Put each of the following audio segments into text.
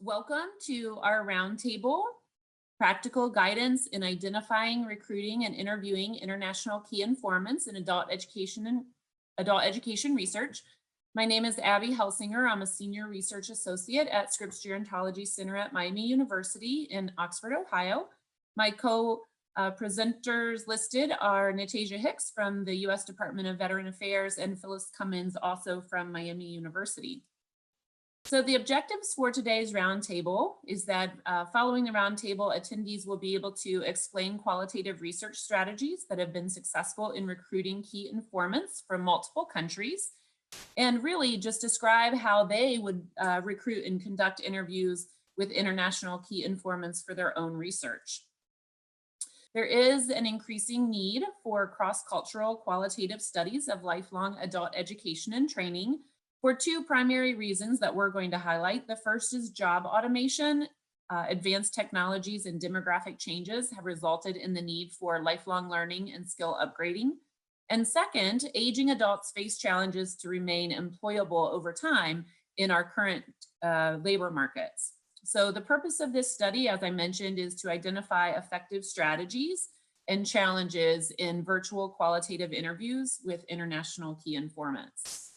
Welcome to our roundtable, Practical Guidance in Identifying, Recruiting, and Interviewing International Key Informants in Adult Education Research. My name is Abby Helsinger. I'm a Senior Research Associate at Scripps Gerontology Center at Miami University in Oxford, Ohio. My co-presenters listed are Natasia Hicks from the U.S. Department of Veteran Affairs and Phyllis Cummins, also from Miami University. So the objectives for today's roundtable is that following the roundtable, attendees will be able to explain qualitative research strategies that have been successful in recruiting key informants from multiple countries, and really just describe how they would recruit and conduct interviews with international key informants for their own research. There is an increasing need for cross-cultural qualitative studies of lifelong adult education and training for two primary reasons that we're going to highlight. The first is job automation. Advanced technologies and demographic changes have resulted in the need for lifelong learning and skill upgrading. And second, aging adults face challenges to remain employable over time in our current labor markets. So the purpose of this study, as I mentioned, is to identify effective strategies and challenges in virtual qualitative interviews with international key informants.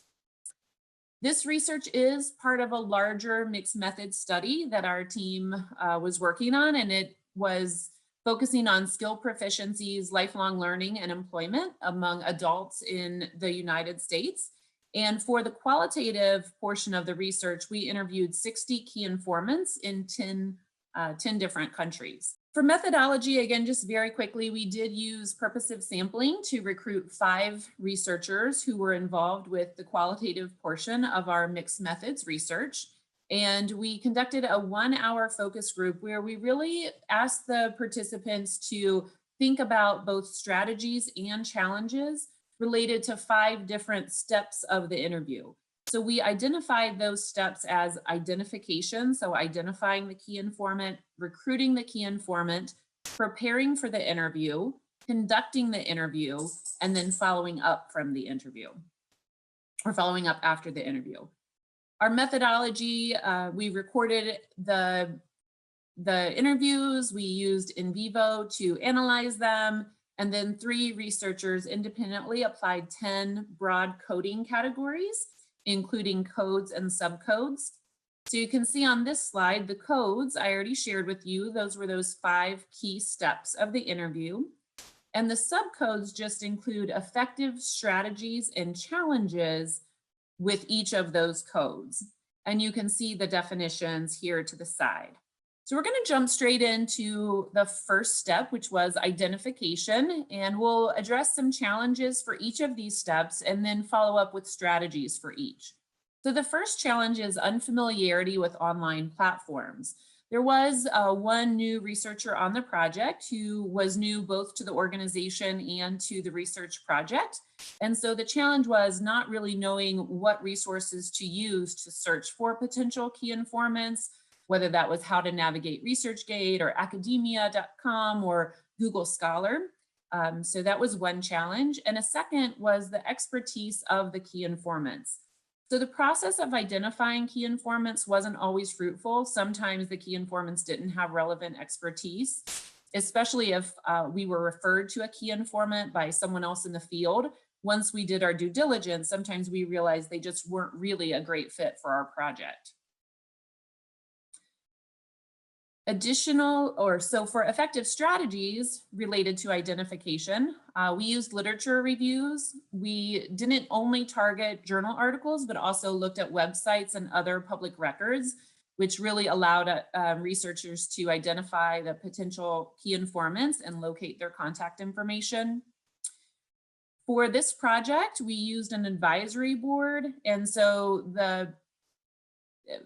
This research is part of a larger mixed method study that our team was working on, and it was focusing on skill proficiencies, lifelong learning, and employment among adults in the United States. And for the qualitative portion of the research, we interviewed 60 key informants in 10 different countries. For methodology, again, just very quickly, we did use purposive sampling to recruit 5 researchers who were involved with the qualitative portion of our mixed methods research. And we conducted a 1-hour focus group where we really asked the participants to think about both strategies and challenges related to 5 different steps of the interview. So we identified those steps as identification, so identifying the key informant, recruiting the key informant, preparing for the interview, conducting the interview, and then following up from the interview, or following up after the interview. Our methodology, we recorded the interviews, we used in vivo to analyze them, and then 3 researchers independently applied 10 broad coding categories, including codes and subcodes. So you can see on this slide, the codes I already shared with you. Those were those 5 key steps of the interview. And the subcodes just include effective strategies and challenges with each of those codes. And you can see the definitions here to the side. So we're going to jump straight into the first step, which was identification, and we'll address some challenges for each of these steps and then follow up with strategies for each. So the first challenge is unfamiliarity with online platforms. There was one new researcher on the project who was new both to the organization and to the research project. And so the challenge was not really knowing what resources to use to search for potential key informants, whether that was how to navigate ResearchGate or academia.com or Google Scholar. So that was one challenge. And a second was the expertise of the key informants. So the process of identifying key informants wasn't always fruitful. Sometimes the key informants didn't have relevant expertise, especially if we were referred to a key informant by someone else in the field. Once we did our due diligence, sometimes we realized they just weren't really a great fit for our project. So for effective strategies related to identification, we used literature reviews. We didn't only target journal articles, but also looked at websites and other public records, which really allowed researchers to identify the potential key informants and locate their contact information. For this project, we used an advisory board. And so the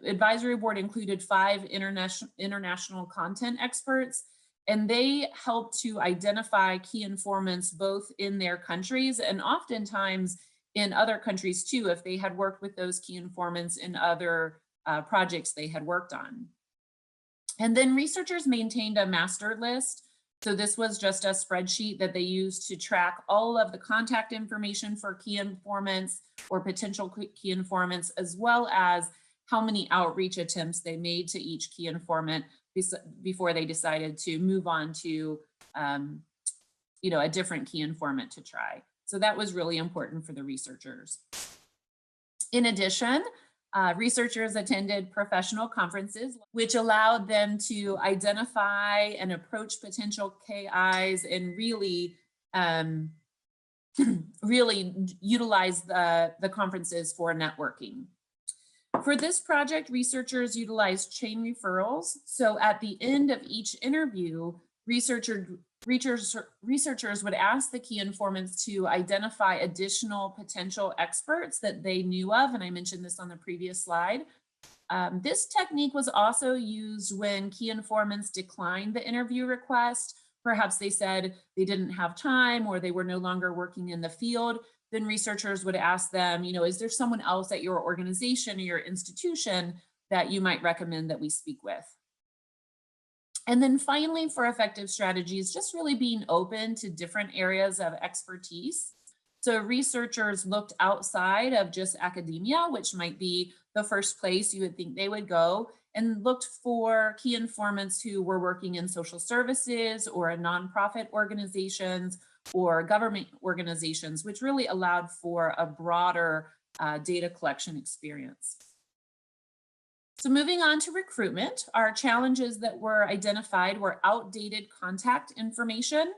advisory board included 5 international content experts, and they helped to identify key informants both in their countries and oftentimes in other countries too, if they had worked with those key informants in other projects they had worked on. And then researchers maintained a master list. So this was just a spreadsheet that they used to track all of the contact information for key informants or potential key informants, as well as how many outreach attempts they made to each key informant before they decided to move on to a different key informant to try. So that was really important for the researchers. In addition, researchers attended professional conferences, which allowed them to identify and approach potential KIs and really, really utilize the conferences for networking. For this project, researchers utilized chain referrals. So at the end of each interview, researchers would ask the key informants to identify additional potential experts that they knew of, and I mentioned this on the previous slide. This technique was also used when key informants declined the interview request. Perhaps they said they didn't have time or they were no longer working in the field. Then researchers would ask them, is there someone else at your organization or your institution that you might recommend that we speak with? And then finally, for effective strategies, just really being open to different areas of expertise. So researchers looked outside of just academia, which might be the first place you would think they would go, and looked for key informants who were working in social services or nonprofit organizations or government organizations, which really allowed for a broader data collection experience. So moving on to recruitment, our challenges that were identified were outdated contact information.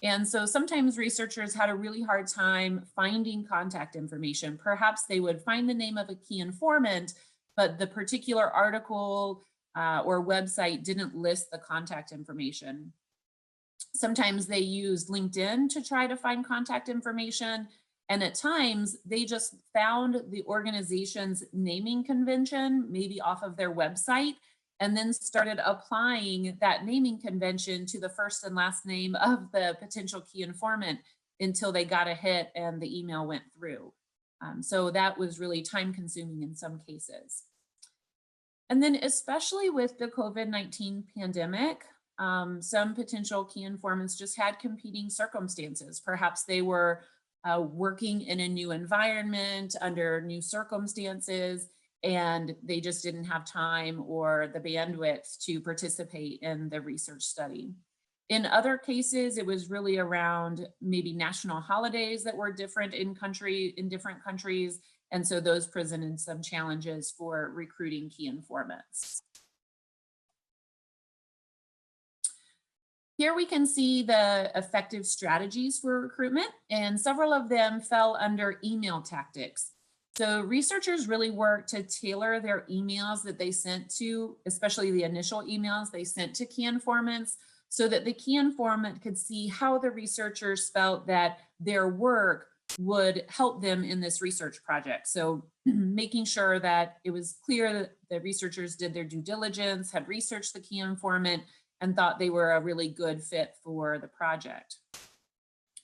And so sometimes researchers had a really hard time finding contact information. Perhaps they would find the name of a key informant, but the particular article or website didn't list the contact information. Sometimes they used LinkedIn to try to find contact information. And at times they just found the organization's naming convention, maybe off of their website, and then started applying that naming convention to the first and last name of the potential key informant until they got a hit and the email went through. So that was really time consuming in some cases. And then especially with the COVID-19 pandemic, some potential key informants just had competing circumstances. Perhaps they were working in a new environment under new circumstances, and they just didn't have time or the bandwidth to participate in the research study. In other cases, it was really around maybe national holidays that were different in different countries. And so those presented some challenges for recruiting key informants. Here we can see the effective strategies for recruitment, and several of them fell under email tactics. So researchers really worked to tailor their emails that they sent to, especially the initial emails they sent to key informants, so that the key informant could see how the researchers felt that their work would help them in this research project. So making sure that it was clear that the researchers did their due diligence, had researched the key informant, and thought they were a really good fit for the project.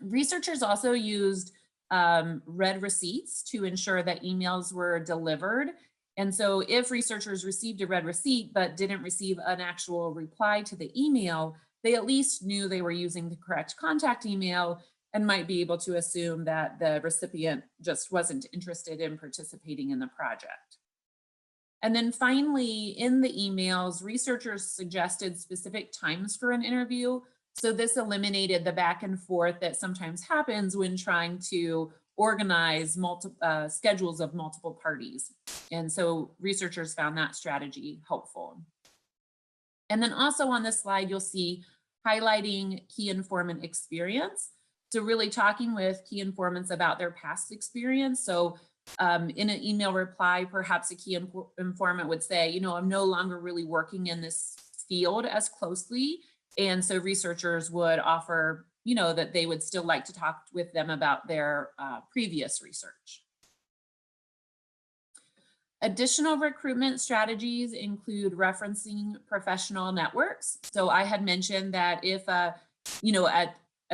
Researchers also used read receipts to ensure that emails were delivered. And so if researchers received a read receipt but didn't receive an actual reply to the email, they at least knew they were using the correct contact email and might be able to assume that the recipient just wasn't interested in participating in the project. And then finally, in the emails, researchers suggested specific times for an interview. So this eliminated the back and forth that sometimes happens when trying to organize schedules of multiple parties. And so researchers found that strategy helpful. And then also on this slide, you'll see highlighting key informant experience. So really talking with key informants about their past experience. So in an email reply, perhaps a key informant would say, I'm no longer really working in this field as closely. And so researchers would offer, that they would still like to talk with them about their previous research. Additional recruitment strategies include referencing professional networks. So I had mentioned that if, at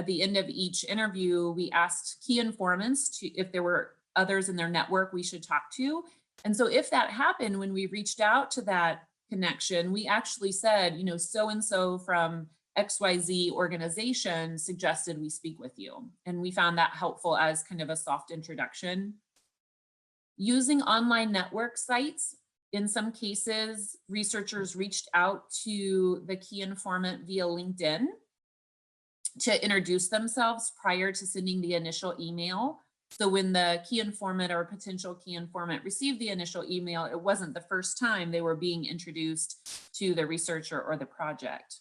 the end of each interview, we asked key informants if there were others in their network we should talk to. And so if that happened, when we reached out to that connection, we actually said, so-and-so from XYZ organization suggested we speak with you. And we found that helpful as kind of a soft introduction. Using online network sites In some cases, researchers reached out to the key informant via LinkedIn to introduce themselves prior to sending the initial email. So when the key informant or potential key informant received the initial email, it wasn't the first time they were being introduced to the researcher or the project.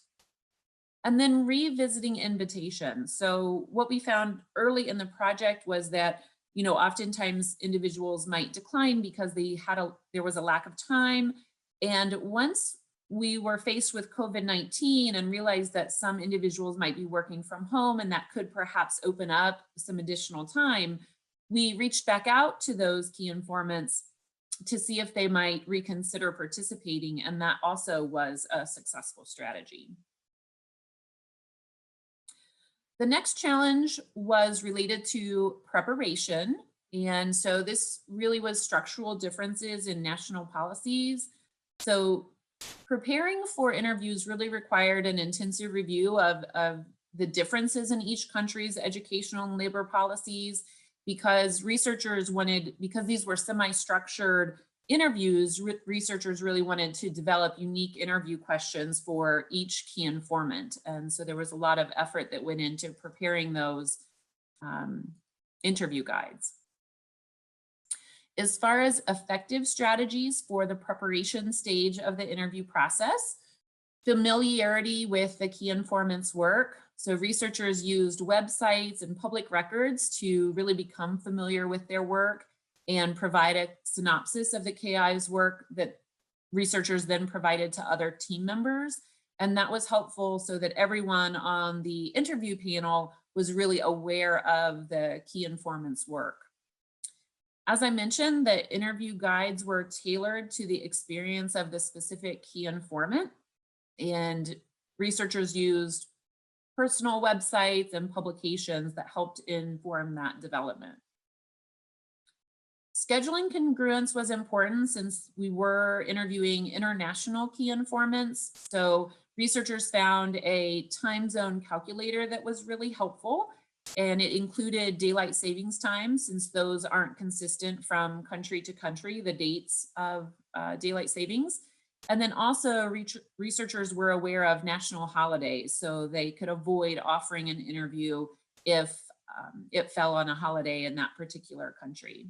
And then revisiting invitations. So what we found early in the project was that, oftentimes individuals might decline because there was a lack of time. And once we were faced with COVID-19 and realized that some individuals might be working from home and that could perhaps open up some additional time, we reached back out to those key informants to see if they might reconsider participating, and that also was a successful strategy. The next challenge was related to preparation, and so this really was structural differences in national policies. So preparing for interviews really required an intensive review of the differences in each country's educational and labor policies, because because these were semi-structured interviews, researchers really wanted to develop unique interview questions for each key informant. And so there was a lot of effort that went into preparing those interview guides. As far as effective strategies for the preparation stage of the interview process, familiarity with the key informant's work. So researchers used websites and public records to really become familiar with their work and provide a synopsis of the KI's work that researchers then provided to other team members. And that was helpful so that everyone on the interview panel was really aware of the key informant's work. As I mentioned, the interview guides were tailored to the experience of the specific key informant, and researchers used personal websites and publications that helped inform that development. Scheduling congruence was important since we were interviewing international key informants. So researchers found a time zone calculator that was really helpful, and it included daylight savings time, since those aren't consistent from country to country, the dates of daylight savings. And then also researchers were aware of national holidays, so they could avoid offering an interview if it fell on a holiday in that particular country.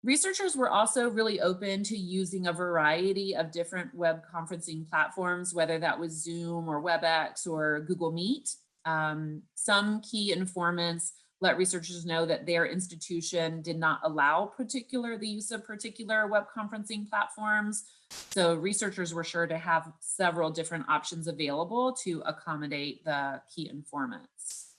Researchers were also really open to using a variety of different web conferencing platforms, whether that was Zoom or WebEx or Google Meet. Some key informants let researchers know that their institution did not allow the use of particular web conferencing platforms. So researchers were sure to have several different options available to accommodate the key informants.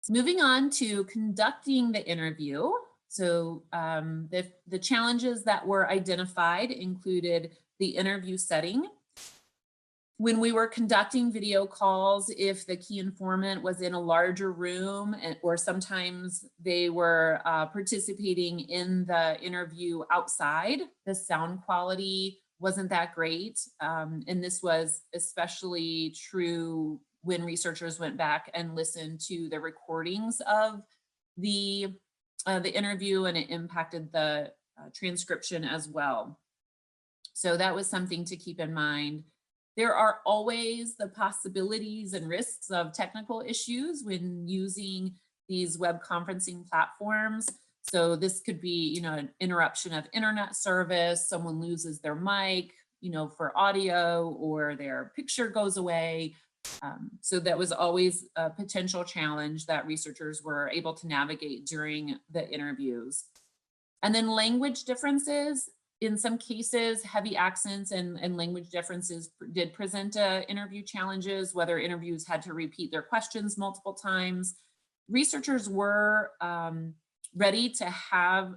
Moving on to conducting the interview. So the challenges that were identified included the interview setting. When we were conducting video calls, if the key informant was in a larger room, or sometimes they were participating in the interview outside, the sound quality wasn't that great. And this was especially true when researchers went back and listened to the recordings of the interview, and it impacted the transcription as well. So that was something to keep in mind. There are always the possibilities and risks of technical issues when using these web conferencing platforms. So this could be, an interruption of internet service, someone loses their mic, for audio, or their picture goes away. So that was always a potential challenge that researchers were able to navigate during the interviews. And then language differences. In some cases, heavy accents and language differences did present interview challenges, whether interviews had to repeat their questions multiple times. Researchers were ready to have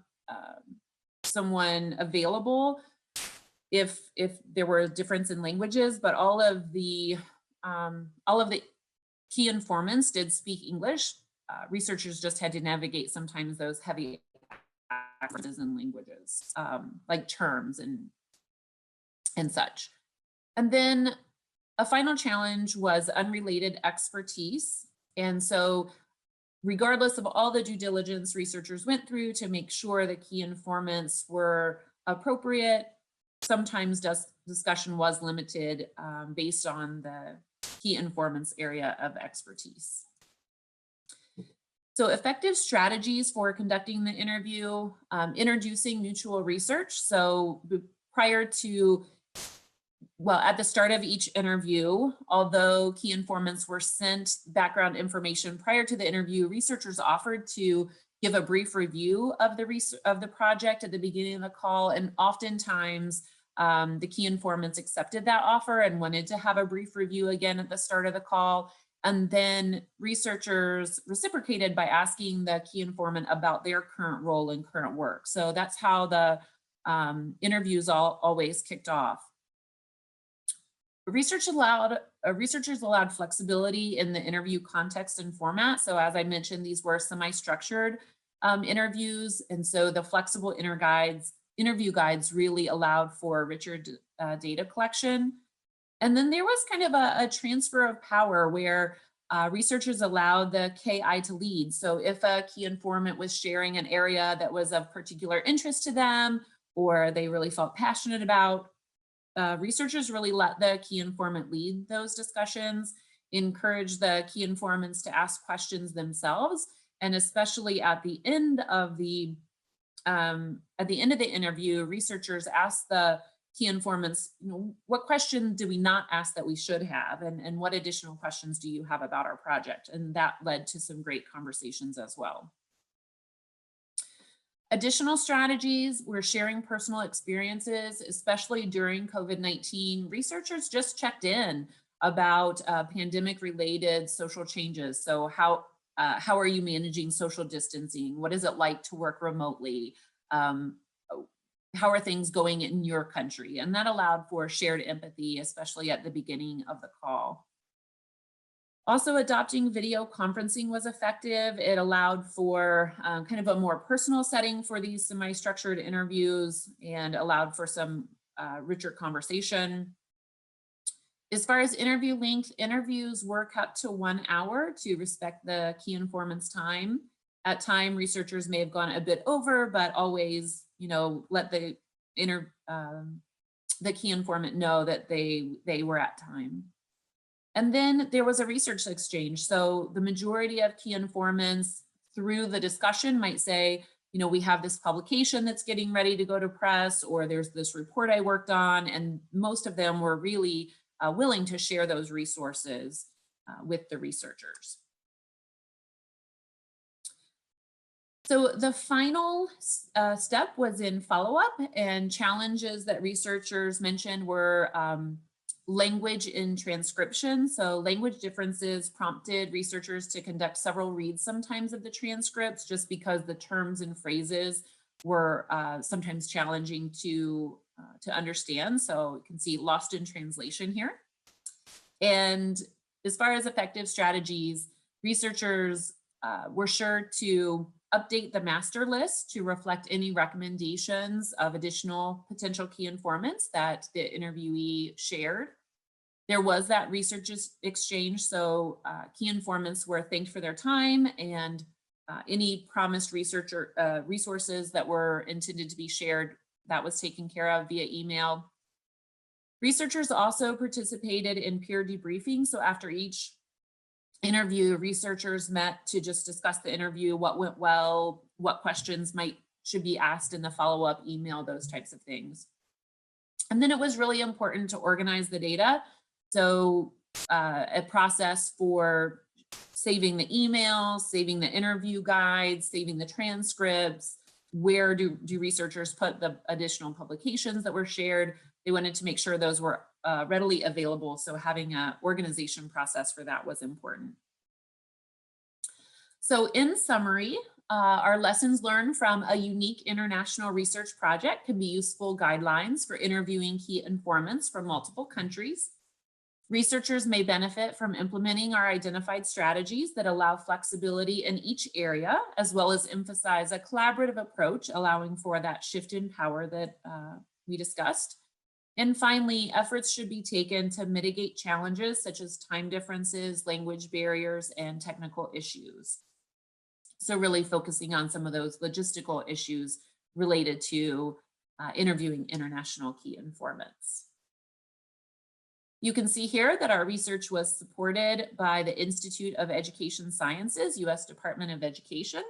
someone available if there were a difference in languages, but all of the key informants did speak English. Researchers just had to navigate sometimes those heavy differences in languages, like terms and such. And then a final challenge was unrelated expertise. And so regardless of all the due diligence researchers went through to make sure the key informants were appropriate. Sometimes discussion was limited based on the key informants area of expertise. So effective strategies for conducting the interview, introducing mutual research. So prior to, well, at the start of each interview, although key informants were sent background information prior to the interview, researchers offered to give a brief review of the project at the beginning of the call, and oftentimes the key informants accepted that offer and wanted to have a brief review again at the start of the call. And then researchers reciprocated by asking the key informant about their current role and current work. So that's how the interviews always kicked off. Researchers allowed flexibility in the interview context and format. So as I mentioned, these were semi-structured interviews. And so the flexible interview guides really allowed for richer data collection. And then there was kind of a transfer of power where researchers allowed the KI to lead. So if a key informant was sharing an area that was of particular interest to them, or they really felt passionate about, researchers really let the key informant lead those discussions, encourage the key informants to ask questions themselves, and especially at the end of the interview, researchers asked the key informants, what question do we not ask that we should have, and what additional questions do you have about our project? And that led to some great conversations as well. Additional strategies were sharing personal experiences, especially during COVID-19. Researchers just checked in about pandemic-related social changes. So how are you managing social distancing? What is it like to work remotely? How are things going in your country? And that allowed for shared empathy, especially at the beginning of the call. Also, adopting video conferencing was effective. It allowed for kind of a more personal setting for these semi-structured interviews and allowed for some richer conversation. As far as interview length, interviews were cut to 1 hour to respect the key informant's time. At time, researchers may have gone a bit over, but always, let the key informant know that they were at time. And then there was a research exchange. So the majority of key informants through the discussion might say, we have this publication that's getting ready to go to press, or there's this report I worked on, and most of them were really willing to share those resources with the researchers. So the final step was in follow-up, and challenges that researchers mentioned were language in transcription. So language differences prompted researchers to conduct several reads sometimes of the transcripts, just because the terms and phrases were sometimes challenging to understand. So you can see lost in translation here. And as far as effective strategies, researchers were sure to update the master list to reflect any recommendations of additional potential key informants that the interviewee shared. There was that research exchange, so key informants were thanked for their time, and any promised resources that were intended to be shared, that was taken care of via email. Researchers also participated in peer debriefing. So after each interview, researchers met to just discuss the interview, what went well, what questions should be asked in the follow-up email, those types of things. And then it was really important to organize the data. So a process for saving the emails, saving the interview guides, saving the transcripts. Where do researchers put the additional publications that were shared? They wanted to make sure those were readily available. So having an organization process for that was important. So in summary, our lessons learned from a unique international research project can be useful guidelines for interviewing key informants from multiple countries. Researchers may benefit from implementing our identified strategies that allow flexibility in each area, as well as emphasize a collaborative approach, allowing for that shift in power that we discussed. And finally, efforts should be taken to mitigate challenges such as time differences, language barriers, and technical issues. So really focusing on some of those logistical issues related to interviewing international key informants. You can see here that our research was supported by the Institute of Education Sciences, U.S. Department of Education,